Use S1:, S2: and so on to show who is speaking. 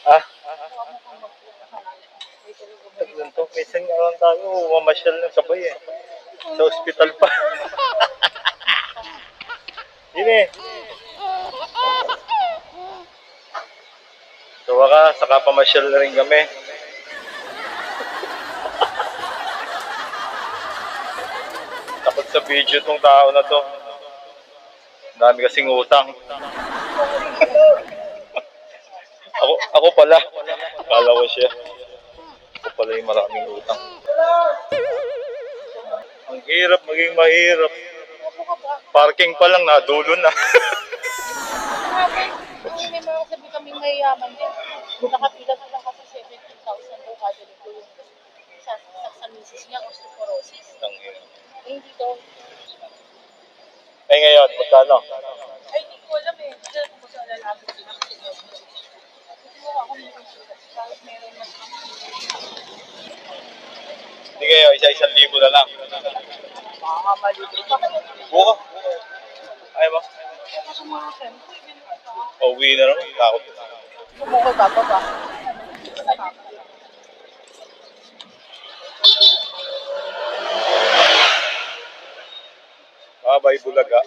S1: Ah, taglan to. Minsan nga lang tayo, mamasyal ng sabay eh. Sa ospital pa. Yun eh. So wakas, saka pamasyal na rin kami. Takot sa video tong tao na to. Dami kasing utang. Ako pala. Kala ko siya. Ako pala yung maraming utang. Ang hirap maging mahirap. Parking pa lang, nadulo na.
S2: May mga sabi kaming mayayaman din. Nakapila sila kasi 17,000 daw kada linggo yung sa misis niya, osteoporosis.
S1: Ang hirap.
S2: Hindi daw.
S1: Eh ngayon, magkano?
S2: Ay, hindi ko alam eh. Hindi ko kung saan lalapit sila kasi hindi mo ako kahit meron na.
S1: Hindi kayo, isa-isang libo na lang.
S2: Malibre pa.
S1: Buka. Ay ba?
S2: Kasi mga friend ko,
S1: Pauwi na naman. Takot.
S2: sumukay bababa.
S1: Bye, Bulaga.